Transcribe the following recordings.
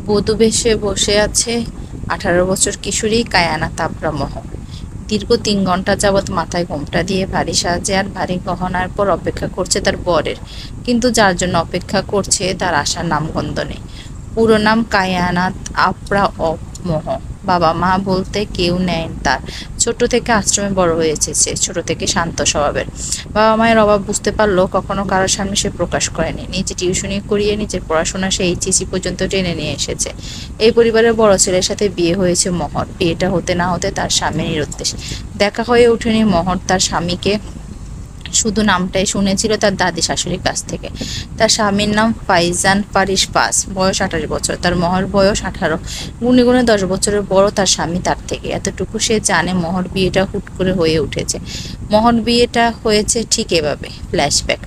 বধূ বেশে বসে আছে 18 বছর কিশোরী কায়ানা তাবরা মহ। দীর্ঘ 3 ঘন্টা যাবৎ মাথায় ঘোমটা দিয়ে ভারী সাজে আর ভারী গহনার পর অপেক্ষা করছে তার বরের। কিন্তু যার জন্য অপেক্ষা করছে তার আসার নামগন্ধ নেই। পুরো নাম কায়ানাত আপ্রা অফ মোহ। বাবা মা বলতে কেউ নেই তার। ছোট থেকে আশ্রমে বড় হয়েছে সে, ছোট থেকে শান্ত স্বভাবের। বাবা মায়ের অভাব বুঝতে পারলেও কখনো কারোর সামনে সে প্রকাশ করেনি। নিজে টিউশনি করিয়ে নিজের পড়াশোনা সে এইচএসসি পর্যন্ত টেনে নিয়ে এসেছে। এই পরিবারের বড় ছেলের সাথে বিয়ে হয়েছে মহর। বিয়েটা হতে না হতে তার স্বামী নিরুদ্দেশ। দেখা হয়ে ওঠেনি মহর তার স্বামীকে, শুধু নামটাই শুনেছিল তার দাদি শাশুড়ির কাছ থেকে। তার স্বামীর নাম ফাইজান পারিস পাস, বয়স 28 বছর, তার মহর বয়স 18। গুনে গুনে 10 বছরের বড় তার স্বামী তার থেকে। এতটুকু সে জানে, মহর বিয়েটা হুট করে হয়ে উঠেছে। মহর বিয়েটা হয়েছে ঠিক এভাবে। ফ্ল্যাশব্যাক।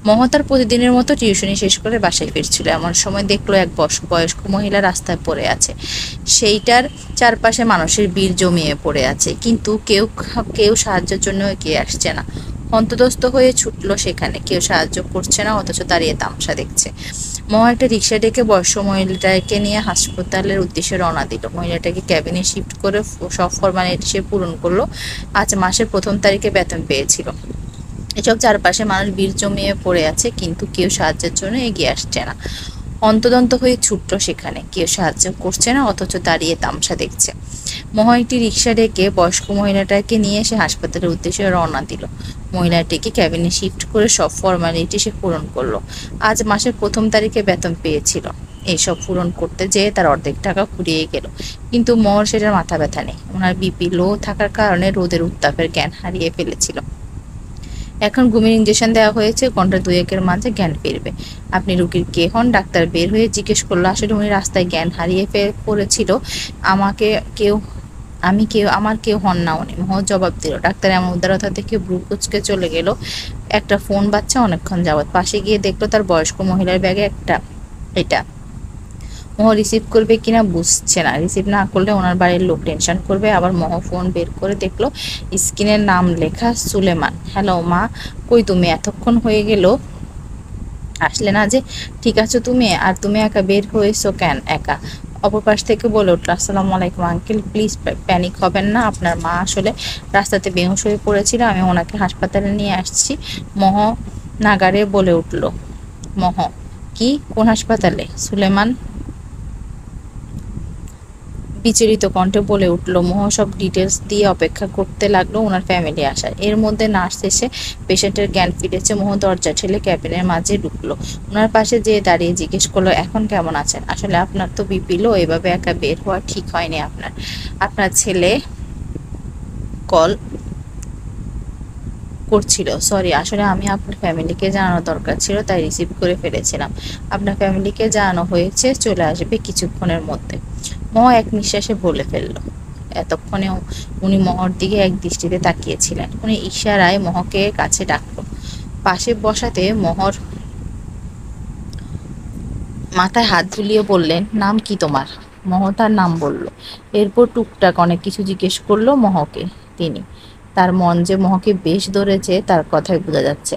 মহ তার প্রতিদিনের মতো টিউশনি শেষ করে বাসায় ফিরছিল। এমন সময় দেখলো এক বয়স্ক মহিলা রাস্তায় পড়ে আছে। সেইটার চারপাশে মানুষের ভিড় জমিয়ে পড়ে আছে, কিন্তু কেউ কেউ সাহায্যের জন্য এগিয়ে আসছে না। হন্তদস্ত হয়ে ছুটলো সেখানে। কেউ সাহায্য করছে না, অথচ দাঁড়িয়ে তামাশা দেখছে। মহা একটা রিক্সা ডেকে বয়স্ক মহিলাটাকে নিয়ে হাসপাতালের উদ্দেশ্যে রওনা দিল। মহিলাটাকে ক্যাবিনে শিফট করে সব ফরমালিটি সে পূরণ করলো। আজ মাসের 1 তারিখে বেতন পেয়েছিল। এসব চারপাশে মানুষ ভিড় জমিয়ে পড়ে আছে, কিন্তু কেউ সাহায্যের জন্য এগিয়ে আসছে না। হন্তদন্ত হয়ে ছুটল সেখানে। কেউ সাহায্য করছে না, অথচ দাঁড়িয়ে তামাশা দেখছে। মহা একটি রিক্সা ডেকে বয়স্ক মহিলাটাকে নিয়ে সে হাসপাতালের উদ্দেশ্যে রওনা দিল। মহিলাটিকে ক্যাবিনে শিফট করে সব ফরমালিটি সে পূরণ করলো। আজ মাসের 1 তারিখে বেতন পেয়েছিল। এইসব পূরণ করতে যেয়ে তার অর্ধেক টাকা ফুরিয়ে গেল। কিন্তু মহর সেটার মাথা ব্যথা নেই। ওনার বিপি লো থাকার কারণে রোদের উত্তাপের জ্ঞান হারিয়ে ফেলেছিল। এখন ঘুমের ইঞ্জেকশন দেওয়া হয়েছে, ঘন্টা দুয়েকের মাঝে জ্ঞান ফিরবে। আপনি রুগীর কে হন? ডাক্তার বের হয়ে জিজ্ঞেস করলো। আসলে উনি রাস্তায় জ্ঞান হারিয়ে পড়েছিল। আমাকে কেউ আমার কেউ হন না উনি, মহ জবাব দিল। ডাক্তার এমন উদারতা দেখে ভ্রু কুঁচকে চলে গেল। একটা ফোন বাজছে অনেকক্ষণ যাবৎ। পাশে গিয়ে দেখলো তার বয়স্ক মহিলার ব্যাগে এটা। মহ রিসিভ করবে কিনা বুঝছে না। রিসিভ না করলে ওনার বাড়ির লোক টেনশন করবে। আবার মহ ফোন বের করে দেখলো স্ক্রিনের নাম লেখা সুলেমান। হ্যালো মা, কই তুমি? এতক্ষণ হয়ে গেল আসলে না যে। ঠিক আছো তুমি? আর তুমি একা বের হয়েছো কেন একা? অপর পাশ থেকে বলে উঠল, আসসালামু আলাইকুম আঙ্কেল, প্লিজ প্যানিক হবেন না। আপনার মা আসলে রাস্তাতে বেহুশ হয়ে পড়েছিল, আমি ওনাকে হাসপাতালে নিয়ে আসছি। মহ নাগারে বলে উঠল। মহ, কি? কোন হাসপাতালে? সুলেমান বিচলিত কণ্ঠে বলে উঠল। মোহ সব ডিটেলস দিয়ে অপেক্ষা করতে লাগলো ওনার ফ্যামিলি আসার। এর মধ্যে নার্স এসে পেশেন্টের জ্ঞান ফিরেছে। মোহ দরজা ঠেলে ক্যাবিনের মাঝে ঢুকলো। ওনার পাশে যেয়ে দাঁড়িয়ে জিজ্ঞেস করলো, এখন কেমন আছেন? আসলে আপনার তো বিপি লো, এভাবে একা বের হওয়া ঠিক হয়নি আপনার। আপনার ছেলে কল করছিল। সরি, আসলে আমি আপনার ফ্যামিলিকে জানানো দরকার ছিল, তাই রিসিভ করে ফেলেছিলাম। আপনার ফ্যামিলিকে জানানো হয়েছে, চলে আসবে কিছুক্ষণের মধ্যে। মহ এক নিঃশ্বাসে বলে ফেলল। এতক্ষণেও উনি মহর দিকে এক দৃষ্টিতে তাকিয়েছিলেন। উনি ইশারায় মহকে কাছে ডাকলো। পাশে বসাতে মহর মাথায় হাত বুলিয়ে বললেন, নাম কি তোমার? মহ তার নাম বলল। এরপর টুকটাক অনেক কিছু জিজ্ঞেস করলো মহকে। তিনি তার মন যে মহকে বেশ ধরেছে তার কথাই বোঝা যাচ্ছে।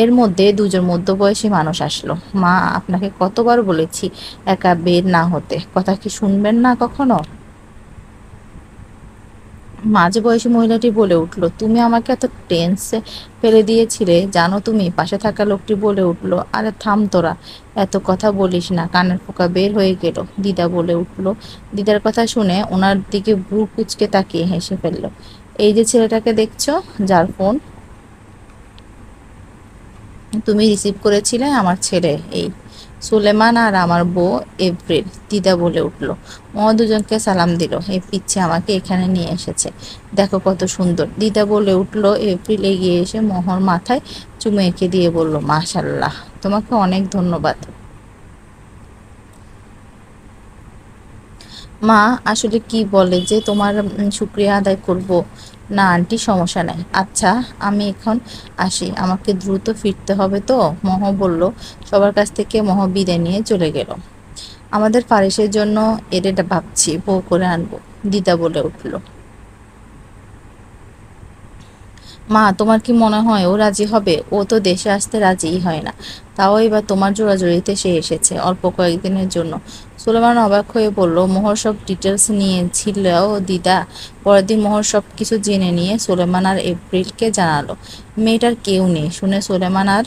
এর মধ্যে দুজন মধ্যবয়সী মানুষ আসলো। মা, আপনাকে কতবার বলেছি একা বের না হতে, কথা কি শুনবেন না কখনো? মাঝ বয়সী মহিলাটি বলে উঠল, তুমি আমাকে এত টেন্সে ফেলে দিয়েছিলে জানো তুমি? পাশে থাকা লোকটি বলে উঠল, আরে থাম তোরা, এত কথা বলিস না, কানের পোকা বের হয়ে গেল। দিদা বলে উঠল। দিদার কথা শুনে ওনার দিকে ভ্রু কুঁচকে তাকিয়ে হেসে ফেলল। এই যে ছেলেটাকে দেখছো, যার ফোন তুমি রিসিভ করেছিলে, আমার ছেলে এই সুলেমান আর আমার বউ এপ্রিল। দিদা বলে উঠল। মহ দুজনকে সালাম দিল। এই পিচ্ছে আমাকে এখানে নিয়ে এসেছে, দেখো কত সুন্দর। দিদা বলে উঠল। এপ্রিল এগিয়ে এসে মহর মাথায় চুমু এঁকে দিয়ে বলল, মাশাল্লাহ, তোমাকে অনেক ধন্যবাদ মা। আসলে কি বলে যে তোমার শুক্রিয়া আদায় করব? না আন্টি, সমস্যা নাই। আচ্ছা, আমি এখন আসি, আমাকে দ্রুত ফিরতে হবে তো। মহ বলল। সবার কাছ থেকে মহ বিদায় নিয়ে চলে গেল। আমাদের ফারিসের জন্য এটা ভাবছি বউ করে আনবো, দিদা বলে উঠল। মা, তোমার কি মনে হয় ও রাজি হবে? ও তো দেশে আসতে রাজিই হয় না। তাও এবার তোমার জোড়াজুড়িতে সে এসেছে অল্প কয়েকদিনের জন্য। সুলেমান অবাক হয়ে বলল, মোহর সব ডিটেলস নিয়েছিল দিদা? পরের দিন মোহর সব কিছু জেনে নিয়ে সুলেমান আর এপ্রিলকে জানালো। মেয়েটার কেউ নেই শুনে সুলেমান আর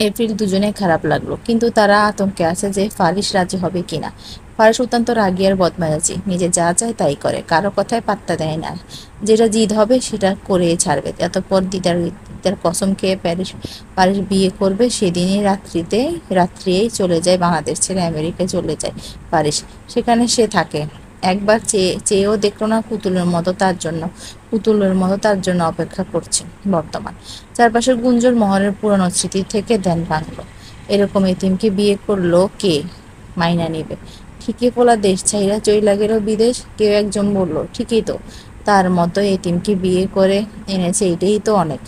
এপ্রিল দুজনেই খারাপ লাগলো, কিন্তু তারা আতঙ্কে আছে যে ফারিস রাজি হবে কিনা। ফারিস অত্যন্ত রাগী আর বদমেজাজি, নিজে যা চায় তাই করে, কারো কথায় পাত্তা দেয় না। যেটা জিদ হবে সেটা করেই ছাড়বে। এতপর দিদার দিদার কসম খেয়ে পারিস বিয়ে করবে সেদিনই রাত্রিয়েই চলে যায় বাংলাদেশ ছেড়ে আমেরিকায় চলে যায় পারিস। সেখানে সে থাকে। একবার চেয়েও দেখলো না পুতুলের মতো তার জন্য অপেক্ষা করছে বর্তমান। চারপাশের গুঞ্জন মহলের পুরনো স্মৃতি থেকে ধ্যান ভাঙলো। এরকম এতিমকে বিয়ে করলো কে মাইনা নিবে? ঠিকই পোলা দেশ ছাইরা চইলা গেল বিদেশ। কেউ একজন বলল, ঠিকই তো, তার মতো এতিমকে বিয়ে করে এনেছে, এটাই তো অনেক।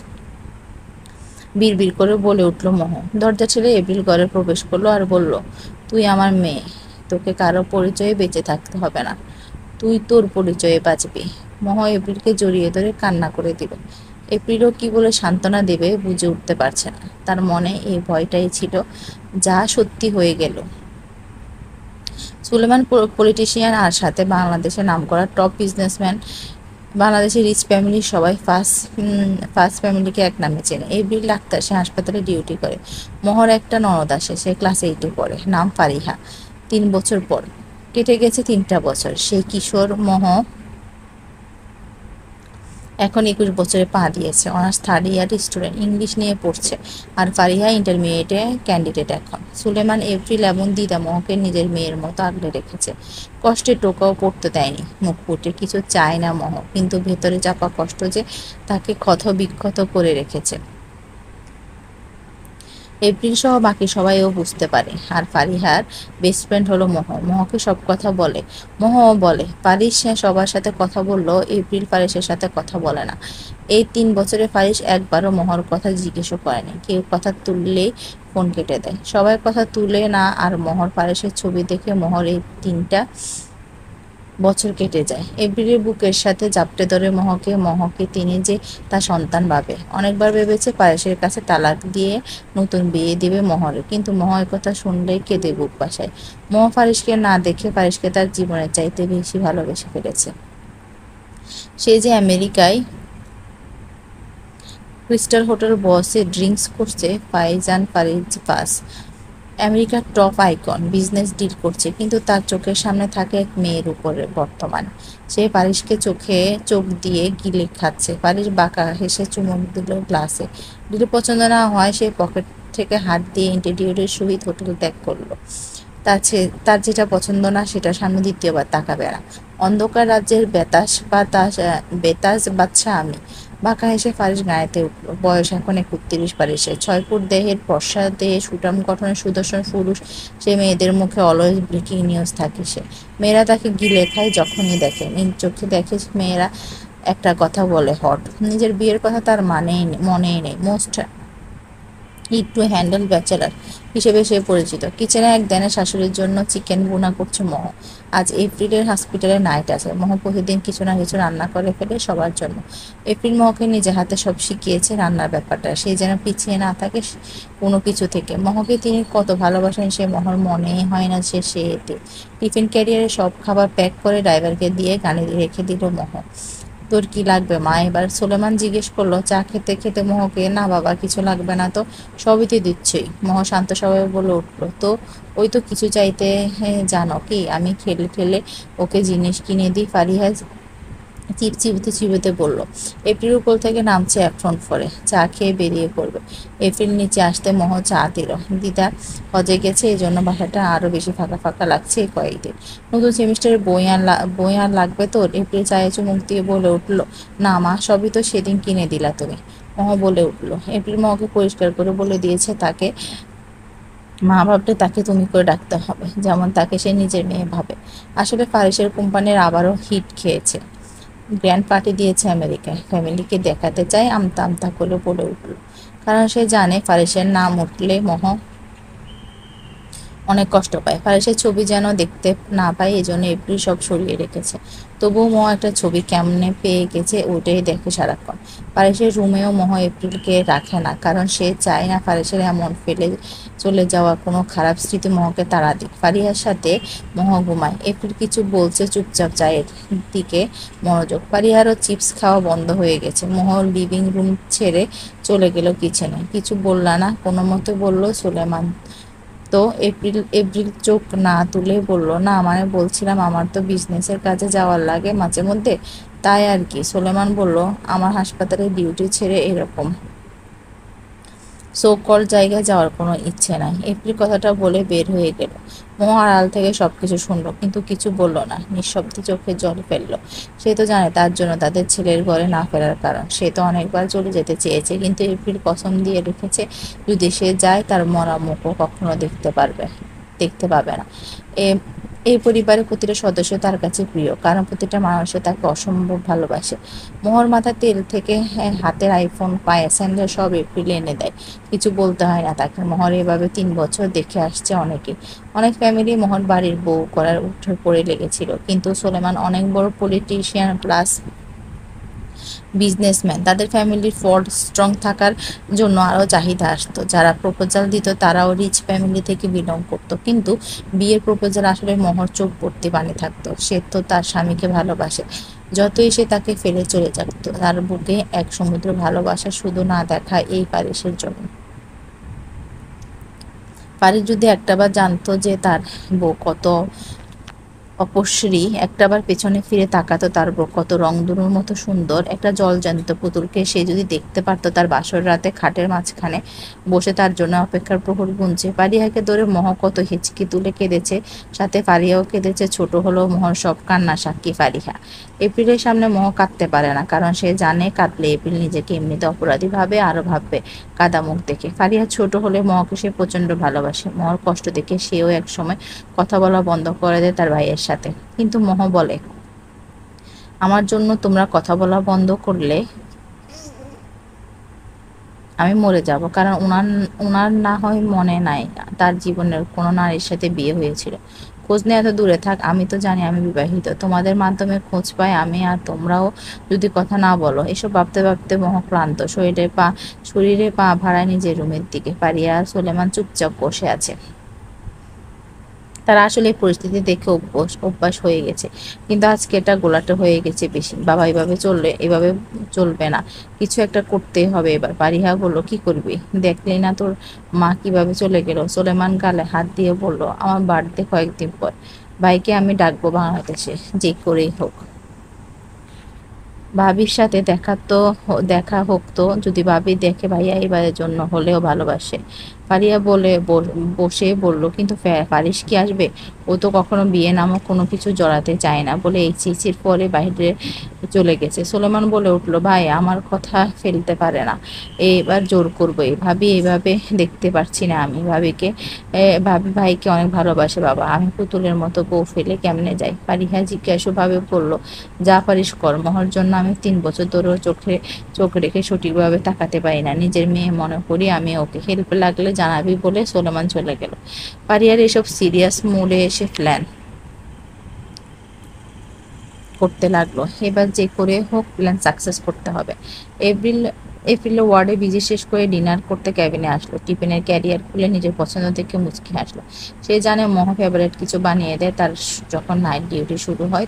বিড়বিড় করে বলে উঠল মোহ। দরজা ঠেলে এপ্রিল ঘরে প্রবেশ করলো আর বলল, তুই আমার মেয়ে, তোকে কারো পরিচয়ে বেঁচে থাকতে হবে না, তুই তোর পরিচয়ে বাঁচবি। মোহ এপ্রিলকে জড়িয়ে ধরে কান্না করে দিল। এপ্রিলও কি বলে সান্ত্বনা দেবে বুঝে উঠতে পারছে না। তার মনে এই ভয়টাই ছিল, যা সত্যি হয়ে গেল। সুলেমান পলিটিশিয়ান আর সাথে বাংলাদেশের নামকরা টপ বিজনেসম্যান। বাংলাদেশের রিচ ফ্যামিলির সবাই ফার্স্ট ফ্যামিলিকে এক নামে চেনে। এপ্রিল ডাক্তার, সে হাসপাতালে ডিউটি করে। মোহর একটা ননদ আসে, সে ক্লাস 8-এ পড়ে, নাম ফারিহা। 3 বছর পর কেটে গেছে 3টা বছর। সেই কিশোর মোহ এখন 21 বছরে পা দিয়েছে। Honours 3rd year student, English নিয়ে পড়ছে। আর ফারিহা ইন্টারমিডিয়েটে ক্যান্ডিডেট এখন। সুলেমান এপ্রিল এবং দিদা মোহকে নিজের মেয়ের মতো আগলে রেখেছে। কষ্টের টোকাও পড়তে দেয়নি। মুখ ফুটে কিছু চায় না মোহ, কিন্তু ভেতরে চাপা কষ্ট যে তাকে ক্ষত-বিক্ষত করে রেখেছে। এপ্রিল সহ বাকি সবাইও বুঝতে পারে। আর ফারিহার বেস্ট ফ্রেন্ড হলো মোহ। মোহকে সব কথা বলে। মোহও বলে। ফারিস সবার সাথে কথা বললো, এপ্রিল ফারিসের সাথে কথা বলে না। এই 3 বছরে ফারিস একবারও মোহর কথা জিজ্ঞেসও করেনি। কেউ কথা তুললেই ফোন কেটে দেয়। সবাই কথা তুলে না, আর মোহর ফারিসের ছবি দেখে মোহর এই 3টা বছর কেটে যায়। এপ্রিলের বুকের সাথে জাপটে ধরে মোহকে তিনি যে তার সন্তান ভাবে। অনেকবার ভেবেছে পায়েসের কাছে তালাক দিয়ে নতুন বিয়ে দিবে মোহরের, কিন্তু মোহ কথা শুনলেই কেঁদে বুক বাসায়। মোহ ফারিসকে না দেখে ফারিসকে তার জীবনের চাইতে বেশি ভালোবেসে ফেলেছে। সে যে আমেরিকায় ক্রিস্টাল হোটেল বসে ড্রিঙ্কস করছে, ফাইজান ফারিজ পাস আমেরিকার টপ আইকন, বিজনেস ডিল করছে, কিন্তু তার চোখের সামনে থাকে এক মেয়ের উপরে বর্তমান। সে পারিসকে চোখ দিয়ে গিলে খাচ্ছে। পারিস বাঁকা হেসে চুমুক দিল গ্লাসে। যদি পছন্দ না হয়, সে পকেট থেকে হাত দিয়ে ইন্টেরিয়রের সহিত হোটেল ত্যাগ করলো। তার যেটা পছন্দ না সেটার সামনে দ্বিতীয়বার তাকাবে না। অন্ধকার রাজ্যের বেতাজ বাদশা আমি। বাঁকা হেসে ফারিস গায়েতে উঠল। বয়স এখন 31 ফারিসের। 6 ফুট দেহের, ফর্সা দেহে, সুঠাম গঠনের সুদর্শন পুরুষ। সে মেয়েদের মুখে অলওয়েজ ব্রেকিং নিউজ থাকে সে। মেয়েরা তাকে গিলে খায় যখনই দেখে। নিজ চোখে দেখে মেয়েরা একটা কথা বলে, হট। নিজের বিয়ের কথা তার মনেই নেই। মোস্ট টু হ্যান্ডেল ব্যাচেলার হিসেবে সে পরিচিত। কিচেনে এক দেনে শাশুড়ির জন্য চিকেন ভুনা করছে মোহ। আজ এপ্রিলের হসপিটালে নাইট আছে। মোহ প্রতিদিন কিছু না কিছু রান্না করে ফেলে সবার জন্য। এপ্রিল মোহকে নিজে হাতে সব শিখিয়েছে রান্নার ব্যাপারটা। সে যেন পিছিয়ে না থাকে কোনো কিছু থেকে। মোহকে তিনি কত ভালোবাসেন সে মোহর মনেই হয় না সে এতে। টিফিন ক্যারিয়ারে সব খাবার প্যাক করে ড্রাইভারকে দিয়ে গাড়ি রেখে দিল মোহ। তোর কি লাগবে মা এবার? সুলেমান জিজ্ঞেস করলো চা খেতে খেতে মোহকে। না বাবা, কিছু লাগবে না তো, সবই তো দিচ্ছই। মোহ শান্ত স্বভাবে বলে উঠলো, তো ওই তো কিছু চাইতে। হ্যাঁ, জানো কি, আমি খেলে ঠেলে ওকে জিনিস কিনে দিই। ফারিহা চিপচিবিতে চিবিতে বলল। এপ্রিল উপর থেকে নামছে অ্যাপ্রন পরে, চা খেয়ে বেরিয়ে পড়বে। এপ্রিল নিচে আসতে মোহ চা দিল। দিদা হজে গেছে, এই জন্য বাসাটা আরো বেশি ফাঁকা ফাঁকা লাগছে এই কয়েকদিন। নতুন সেমিস্টারের বই আর লাগবে তোর? এপ্রিল চায়ে চুমুক দিয়ে বলে উঠল, না মা, সবই তো সেদিন কিনে দিলা তুমি। মোহ বলে উঠল। এপ্রিল মোহকে পরিষ্কার করে বলে দিয়েছে, তাকে মা ভাবলে তাকে তুমি করে ডাকতে হবে, যেমন তাকে সে নিজের মেয়ে ভাবে। আসলে ফারিসের কোম্পানির আবারও হিট খেয়েছে। গ্র্যান্ড পার্টি দিয়েছে আমেরিকায়। ফ্যামিলিকে দেখাতে চায়, আমতা আমতা করে বলে উঠল। কারণ সে জানে ফারিসের নাম উঠলে মোহ অনেক কষ্ট পায়। ফারিসের ছবি যেন দেখতে না পায়, এজন্য এপ্রিল সব সরিয়ে রেখেছে। তবুও মহ একটা ছবি কেমনে পেয়ে গেছে ওটাই দেখে সারাক্ষণ। ফারিসের রুমেও মহ এপ্রিলকে রাখে না, কারণ সে চায় না ফারিসের এমন ফেলে চলে যাওয়া কোনো খারাপ স্মৃতি মহকে তাড়া দিক। ফারিহার সাথে মহ ঘুমায়। এপ্রিল কিছু বলছে, চুপচাপ চায়ের দিকে মনোযোগ। ফারিহারও চিপস খাওয়া বন্ধ হয়ে গেছে। মহ লিভিং রুম ছেড়ে চলে গেল কিচেনে। কিছু বললা না, কোনো মতে বলল সুলেমান। তো এপ্রিল এপ্রিল চোখ না তুলে বলল, না মানে বলছিলাম আমার তো বিজনেসের কাজে যাওয়ার লাগে মাঝে মধ্যে, তাই আর কি। সুলেমান বলল, আমার হাসপাতালে ডিউটি ছেড়ে এরকম সো কল জায়গায় যাওয়ার কোনো ইচ্ছে নাই। এপ্রিল কথাটা বলে বের হয়ে গেল। মোহ আড়াল থেকে সবকিছু শুনলো, কিন্তু কিছু বলল না। নিঃশব্দে চোখে জল ফেললো। সে তো জানে তার জন্য তাদের ছেলের ঘরে না ফেরার কারণ। সে তো অনেকবার চলে যেতে চেয়েছে, কিন্তু এপ্রিল কসম দিয়ে রেখেছে যদি সে যায় তার মরা মুখও কখনো দেখতে পাবে না। এ এই পরিবারের প্রতিটা সদস্য তার কাছে প্রিয়, কারণ প্রতিটা মানুষও তাকে অসম্ভব ভালোবাসে। মোহর মাথার তেল থেকে হাতের আইফোন, পায়ে স্যান্ডেল সব এপ্রিল এনে দেয়। কিছু বলতে হয় না তাকে। মোহর এভাবে 3 বছর দেখে আসছে অনেকে। অনেক ফ্যামিলি মোহর বাড়ির বউ করার উঠে পড়ে লেগেছিল, কিন্তু সুলেমান অনেক বড় পলিটিশিয়ান প্লাস বিজনেসম্যান। তাদের ফ্যামিলির ফোর্ড স্ট্রং থাকার জন্য আরও চাহিদা আসতো। যারা প্রপোজাল দিত তারাও রিচ ফ্যামিলি থেকে বিলং করতো, কিন্তু বিয়ের প্রপোজাল আসলে মোহর চোখ ভর্তি পানি থাকতো। সে তো তার স্বামীকে ভালোবাসে, যতই সে তাকে ফেলে চলে যেত। তার বুকে এক সমুদ্র ভালোবাসা, শুধু না দেখা এই পারিসের জন্য। পারিস যদি একটাবার জানতো যে তার বউ কত অপশ্রী, একটাবার পেছনে ফিরে তাকাতো তার বউ কত রংধনুর মতো সুন্দর, একটা জলজ্যান্ত পুতুলকে সে যদি দেখতে পারতো তার বাসর রাতে খাটের মাঝখানে বসে তার জন্য অপেক্ষার প্রহর গুনছে। ফারিয়াকে ধরে মহ কত হিচকি তুলে কেঁদেছে, সাথে ফারিয়াও কেঁদেছে। ছোট হলেও মহর সব কান্না সাক্ষী ফারিহা। এপ্রিলের সামনে মহ কাঁদতে পারে না, কারণ সে জানে কাঁদলে এপ্রিল নিজেকে এমনিতে অপরাধী ভাবে, আরো ভাববে কাদা মুখ দেখে। ফারিহা ছোট হলে মহকে সে প্রচন্ড ভালোবাসে। মহর কষ্ট দেখে সেও একসময় কথা বলা বন্ধ করে দেয় তার ভাইয়ের সাথে। কিন্তু মহ বলে, আমার জন্য তোমরা কথা বলা বন্ধ করলে আমি মরে যাব, কারণ উনার উনার না হয় মনে নাই তার জীবনের কোনো নারীর সাথে বিয়ে হয়েছিল। খোঁজ নিয়ে এত দূরে থাক, আমি তো জানি আমি বিবাহিত। তোমাদের মাধ্যমে খোঁজ পাই আমি, আর তোমরাও যদি কথা না বলো। এসব ভাবতে ভাবতে মহ ক্লান্ত। শরীরে পা ভাড়ায় নিজের রুমের দিকে। পারিয়া আর সুলেমান চুপচাপ বসে আছে। তারা আসলে এই পরিস্থিতি দেখে অভ্যাস হয়ে গেছে, কিন্তু আজকে এটা গোলাটে হয়ে গেছে বেশি। বাবা এভাবে চলবে না, কিছু একটা করতেই হবে এবার। পারিহা বলল, কি করবি? দেখলি না তোর মা কিভাবে চলে গেল? সুলেমান গালে হাত দিয়ে বলল, আমার বার্থডে কয়েকদিন পর। ভাইকে আমি ডাকবো বাংলাদেশে, যে করেই হোক। ভাবির সাথে দেখা হোক তো, যদি ভাবি দেখে ভাইয়া এবারের জন্য হলেও ভালোবাসে। ফারিয়া বসে বলল, কিন্তু ফারিস কি আসবে? ও তো কখনো বিয়ে নামক কোনো কিছু জড়াতে চায় না বলে এই চিঠির পরে বাইরে চলে গেছে। সুলেমান বলে উঠল, ভাই আমার কথা ফেলতে পারে না, এবার জোর করবো। ভাবি এইভাবে দেখতে পারছি না আমি। ভাবি ভাইকে অনেক ভালোবাসে বাবা, আমি পুতুলের মতো বউ ফেলে কেমনে যাই? ফারিহা জিজ্ঞাসু ভাবে বলল, যা পারিস কর। মহর জন্য আমি 3 বছর ধরেও চোখ রেখে সঠিকভাবে তাকাতে পারি না। নিজের মেয়ে মনে করি আমি ওকে। হেল্প লাগলে জানাবি বলে সোলেমান চলে গেল। পারিয়ার এসব সিরিয়াস মুডে এসে প্ল্যান করতে লাগলো। এবার যে করে হোক প্ল্যান সাকসেস করতে হবে। এপ্রিল এপ্রিল ওয়ার্ডে বিজি শেষ করে ডিনার করতে ক্যাবিনে আসলো। টিফিনের ক্যারিয়ার খুলে নিজের পছন্দ দেখে মুচকি হাসলো। সে জানে মহ ফেভারিট কিছু বানিয়ে দেয় তার যখন নাইট ডিউটি শুরু হয়।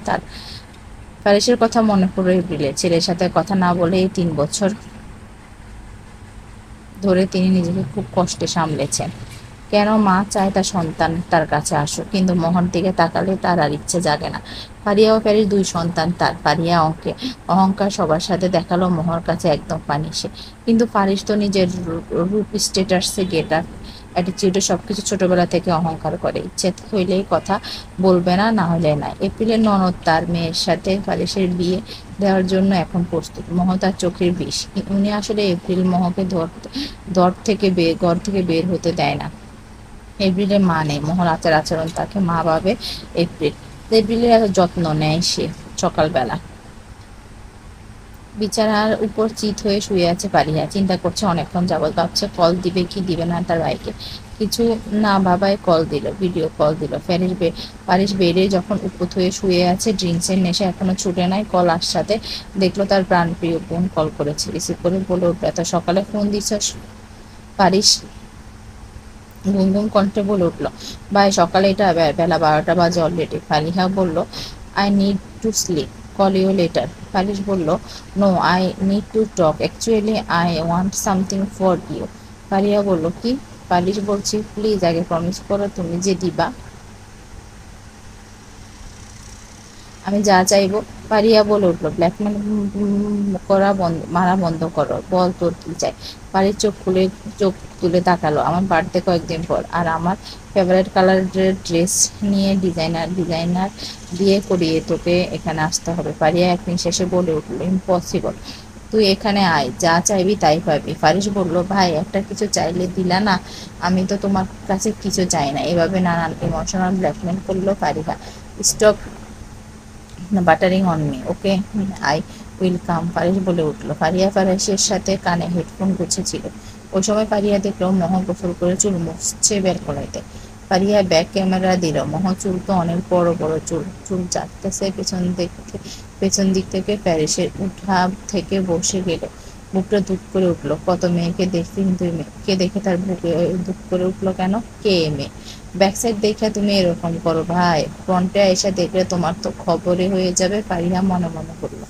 ফারিসের কথা মনে পড়ে এপ্রিলের। ছেলের সাথে কথা না বলে এই 3 বছর ধরে তিনি নিজেকে খুব কষ্টে সামলেছেন। কেন মা চায় তার সন্তান তার কাছে আসুক, কিন্তু মোহর দিকে তাকালে তার আর ইচ্ছে জাগে না। ফারিয়া ও প্যারিস 2 সন্তান তার। ফারিয়া অহংকার সবার সাথে দেখালো, মোহর কাছে একদম পানি সে। কিন্তু ফারিস তো নিজের রূপ, স্ট্যাটাসে, গেট আপ, অ্যাটিচিউডে সবকিছু ছোটবেলা থেকে অহংকার করে। ইচ্ছে হইলেই কথা বলবে না, না হলে না। এপ্রিলের ননদ তার মেয়ের সাথে ফারিসের বিয়ে দেওয়ার জন্য এখন প্রস্তুত। মোহ তার চোখের বিষ। উনি আসলে এপ্রিল মোহকে ঘর থেকে বের হতে দেয় না। এপ্রিলের মা নেই, মোহর আচরণ তাকে মা ভাবে। এপ্রিলের এত যত্ন নেয় সে। সকালবেলা বিছানার উপর চিত হয়ে শুয়ে আছে পারিয়া। চিন্তা করছে অনেকক্ষণ যাবৎ, ভাবছে কল দিবে কি দিবে না তার ভাইকে। কিছু না ভাবায় কল দিল, ভিডিও কল দিল। পারিস বেডে যখন উপুত হয়ে শুয়ে আছে, ড্রিঙ্কসের নেশা এখনো ছুটে নাই। কল আসসাতে দেখলো তার প্রাণপ্রিয় বোন কল করেছে। রিসিভ করে বলে উঠল, এত সকালে ফোন দিছস? পারিস ঘুম ঘুম কণ্ঠে বলে উঠল, ভাই সকালে এটা বেলা 12টা বাজে অলরেডি। ফারিহা বলল, I need to sleep, call you later. Faris বলল, no, I need to talk, actually I want something for you. Fariha বলল, কি? ফারিস বলছি, প্লিজ আগে প্রমিস করো তুমি যে দিবা আমি যা চাইবো। পারিয়া বলে উঠল, ব্ল্যাকমেল মারা বন্ধ করো, বল তোর কি চাই। পারির চোখ তুলে তাকালো, আমার বার্থডে কয়েকদিন পর, আর আমার ফেভারিট কালারের ড্রেস নিয়ে ডিজাইনার দিয়ে করিয়ে তোকে এখানে আসতে হবে। পারিয়া এক নিঃশ্বাসে বলে উঠল, ইম্পসিবল, তুই এখানে আয়, যা চাইবি তাই পাবি। ফারিস বলল, ভাই একটা কিছু চাইলে দিলা না? আমি তো তোমার কাছে কিছু চাই না। এভাবে নানান ইমোশনাল ব্ল্যাকমেল করলো Fariha. Stop buttering on me, okay? I will come, Faris বলে উঠল। ফারিসের সাথে কানে হেডফোন গুছেছিল। ওই সময় ফারিয়া দেখলো মহ গোসল করে চুল মুছছে ব্যালকনিতে। ফারিয়া ব্যাক ক্যামেরা দিল। মহ চুল তো অনেক বড় বড় চুল, চুল চাটতেছে পেছন দিক থেকে। প্যারিসের উঠা থেকে বসে গেল। বুকটা ধুক করে উঠলো। কত মেয়েকে দেখছি, কিন্তু এই মেয়েকে দেখে তার বুকে ধুক করে উঠলো কেন? কে এ মেয়ে? ব্যাকসাইড দেখে তুমি এরকম করো ভাই, ফ্রন্টে এসে দেখলে তোমার তো খবরে হয়ে যাবে। ফারিহা মনে মনে বলল।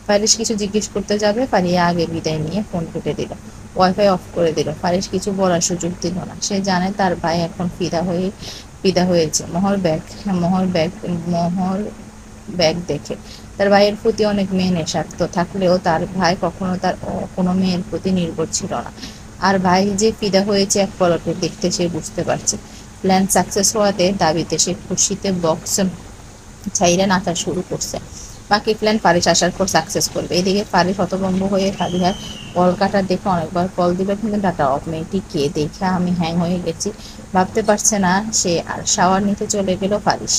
ফারিস কিছু জিজ্ঞেস করতে যাবে, ফারিহা আগে বিদায় নিয়ে ফোন কেটে দিল, ওয়াইফাই অফ করে দিল। ফারিস কিছু বলার সুযোগ দিল না। সে জানে তার ভাই এখন ফিদা হয়েছে মোহর ব্যাগ দেখে। তার ভাইয়ের প্রতি অনেক মেয়ে নেশাক্ত থাকলেও তার ভাই কখনো তার কোনো মেয়ের প্রতি নির্ভর ছিল না। আর ভাই যে ফিদা হয়েছে এক পলকে দেখতে সে বুঝতে পারছে। প্ল্যান সাকসেস হওয়াতে দাবিতে সে খুশিতে বক্স ছাইরা নাচা শুরু করছে। বাকি প্ল্যান ফারিস আসার পর সাকসেস করবে। এদিকে ফারিস হতভম্ব হয়ে ফারিহার কল কাটার দেখে অনেকবার কল দিল, কিন্তু ডাটা অফ। মেয়েটি কে? দেখে আমি হ্যাং হয়ে গেছি, ভাবতে পারছে না সে। আর শাওয়ার নিতে চলে গেল ফারিস।